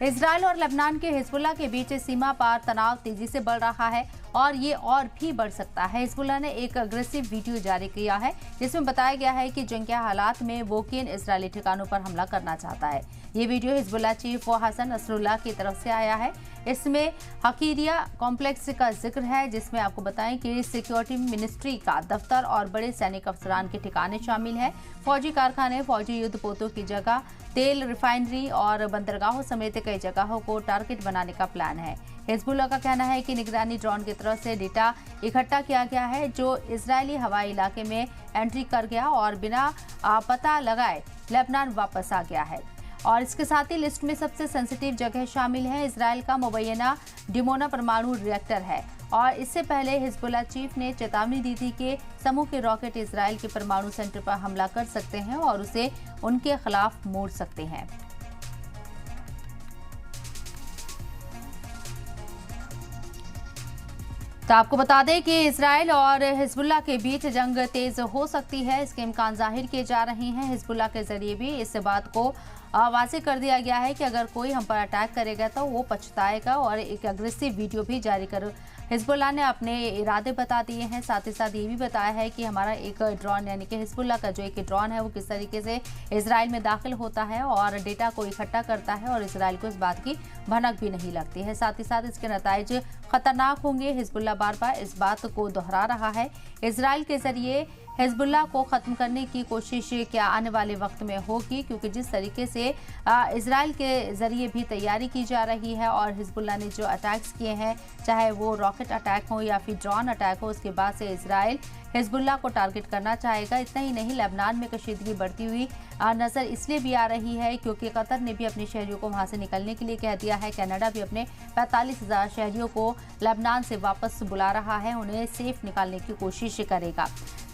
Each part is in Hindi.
इजरायल और लेबनान के हिजबुल्लाह के बीच सीमा पार तनाव तेजी से बढ़ रहा है और ये और भी बढ़ सकता है। हिजबुल्लाह ने एक अग्रेसिव वीडियो जारी किया है जिसमें बताया गया है कि जंग के हालात में वो किन इजरायली ठिकानों पर हमला करना चाहता है। ये video Hezbollah chief Hassan Nasrallah की तरफ से आया है। इसमें हकीरिया कॉम्प्लेक्स का जिक्र है जिसमें आपको बताएं कि सिक्योरिटी मिनिस्ट्री का दफ्तर और बड़े सैनिक अफसरान के ठिकाने शामिल है। फौजी कारखाने, फौजी युद्धपोतों की जगह, तेल रिफाइनरी और बंदरगाहों समेत कई जगहों को टारगेट बनाने का प्लान है। हिजबुल्लाह का कहना है कि निगरानी ड्रोन की तरफ से डेटा इकट्ठा किया गया है जो इजरायली हवाई इलाके में एंट्री कर गया और बिना पता लगाए लेबनान वापस आ गया है। और इसके साथ ही लिस्ट में सबसे सेंसिटिव जगह शामिल है। इजरायल का मुबैना डिमोना परमाणु रिएक्टर है और इससे पहले हिजबुल्लाह चीफ ने चेतावनी दी थी कि समूह के रॉकेट इजरायल के परमाणु सेंटर पर हमला कर सकते हैं और उसे उनके खिलाफ मोड़ सकते हैं। तो आपको बता दें कि इजरायल और हिजबुल्लाह के बीच जंग तेज हो सकती है, इसके इम्कान जाहिर किए जा रहे हैं। हिजबुल्लाह के जरिए भी इस बात को वाज़ेह कर दिया गया है कि अगर कोई हम पर अटैक करेगा तो वो पछताएगा और एक अग्रेसिव वीडियो भी जारी कर हिजबुल्लाह ने अपने इरादे बता दिए हैं। साथ ही साथ ये भी बताया है कि हमारा एक ड्रोन यानी कि हिजबुल्लाह का जो एक ड्रोन है वो किस तरीके से इजरायल में दाखिल होता है और डेटा को इकट्ठा करता है और इजरायल को इस बात की भनक भी नहीं लगती है। साथ ही साथ इसके नताइज खतरनाक होंगे। हिजबुल्लाह बार बार इस बात को दोहरा रहा है। इजरायल के जरिए हिजबुल्लाह को ख़त्म करने की कोशिश क्या आने वाले वक्त में होगी, क्योंकि जिस तरीके से इजरायल के ज़रिए भी तैयारी की जा रही है और हिजबुल्लाह ने जो अटैक्स किए हैं, चाहे वो रॉकेट अटैक हो या फिर ड्रोन अटैक हो, उसके बाद से इजरायल हिजबुल्लाह को टारगेट करना चाहेगा। इतना ही नहीं, लेबनान में कशीदगी बढ़ती हुई नज़र इसलिए भी आ रही है क्योंकि कतर ने भी अपने शहरियों को वहाँ से निकलने के लिए कह दिया है। कनाडा भी अपने 45,000 शहरियों को लेबनान से वापस बुला रहा है, उन्हें सेफ निकालने की कोशिश करेगा।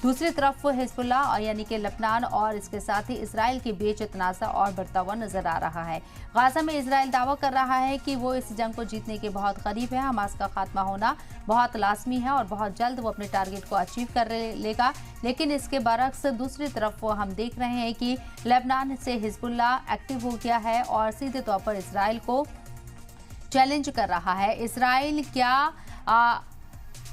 दूसरी तरफ हिजबुल्लाह यानी कि लेबनान और इसके साथ ही इजरायल के बीच तनाज़ा और बढ़ता हुआ नजर आ रहा है। गाजा में इजरायल दावा कर रहा है कि वो इस जंग को जीतने के बहुत करीब है। हमास का खात्मा होना बहुत लाजमी है और बहुत जल्द वो अपने टारगेट को अचीव कर लेगा। लेकिन इसके बरक्स दूसरी तरफ हम देख रहे हैं कि लेबनान से हिजबुल्लाह एक्टिव हो गया है और सीधे तौर पर इजरायल को चैलेंज कर रहा है। इजरायल क्या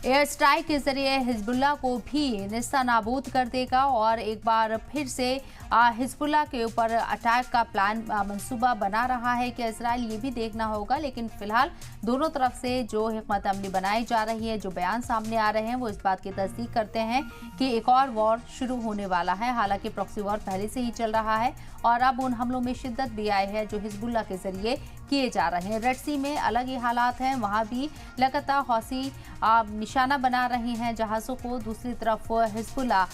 एयर स्ट्राइक के जरिए हिजबुल्लाह को भी नेस्तनाबूद कर देगा और एक बार फिर से हिजबुल्लाह के ऊपर अटैक का प्लान मंसूबा बना रहा है कि इजरायल ये भी देखना होगा। लेकिन फिलहाल दोनों तरफ से जो हिकमत अमली बनाई जा रही है, जो बयान सामने आ रहे हैं, वो इस बात की तस्दीक करते हैं कि एक और वॉर शुरू होने वाला है। हालांकि प्रॉक्सी वॉर पहले से ही चल रहा है और अब उन हमलों में शिद्दत भी आई है जो हिजबुल्लाह के जरिए किए जा रहे हैं। रेड सी में अलग ही हालात हैं, वहाँ भी लगातार हौसी निशाना बना रही हैं जहाज़ों को। दूसरी तरफ हिजबुल्लाह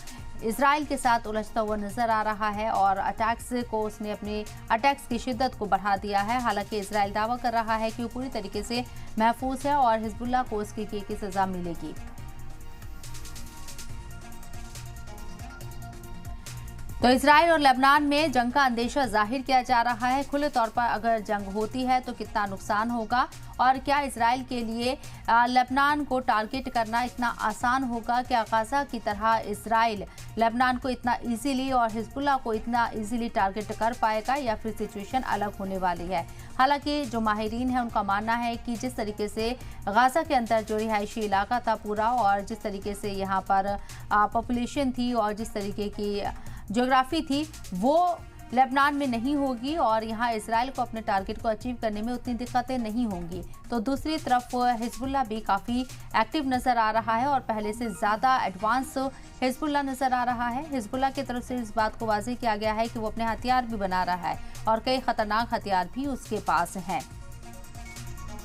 इजरायल के साथ उलझता हुआ नजर आ रहा है और अटैक्स को उसने अपने अटैक्स की शिद्दत को बढ़ा दिया है। हालांकि इजरायल दावा कर रहा है कि वो पूरी तरीके से महफूज है और हिजबुल्लाह को उसके किए की सजा मिलेगी। तो इजरायल और लेबनान में जंग का अंदेशा जाहिर किया जा रहा है। खुले तौर पर अगर जंग होती है तो कितना नुकसान होगा और क्या इजरायल के लिए लेबनान को टारगेट करना इतना आसान होगा? क्या गाजा की तरह इजरायल लेबनान को इतना इजीली और हिजबुल्लाह को इतना इजीली टारगेट कर पाएगा या फिर सिचुएशन अलग होने वाली है? हालांकि जो माहिरीन हैं उनका मानना है कि जिस तरीके से गाजा के अंदर जो रिहायशी इलाका था पूरा और जिस तरीके से यहाँ पर पॉपुलेशन थी और जिस तरीके की ज्योग्राफी थी वो लेबनान में नहीं होगी और यहाँ इजरायल को अपने टारगेट को अचीव करने में उतनी दिक्कतें नहीं होंगी। तो दूसरी तरफ हिजबुल्लाह भी काफ़ी एक्टिव नज़र आ रहा है और पहले से ज़्यादा एडवांस हिजबुल्लाह नज़र आ रहा है। हिजबुल्लाह की तरफ से इस बात को वाज़ेह किया गया है कि वो अपने हथियार भी बना रहा है और कई ख़तरनाक हथियार भी उसके पास हैं।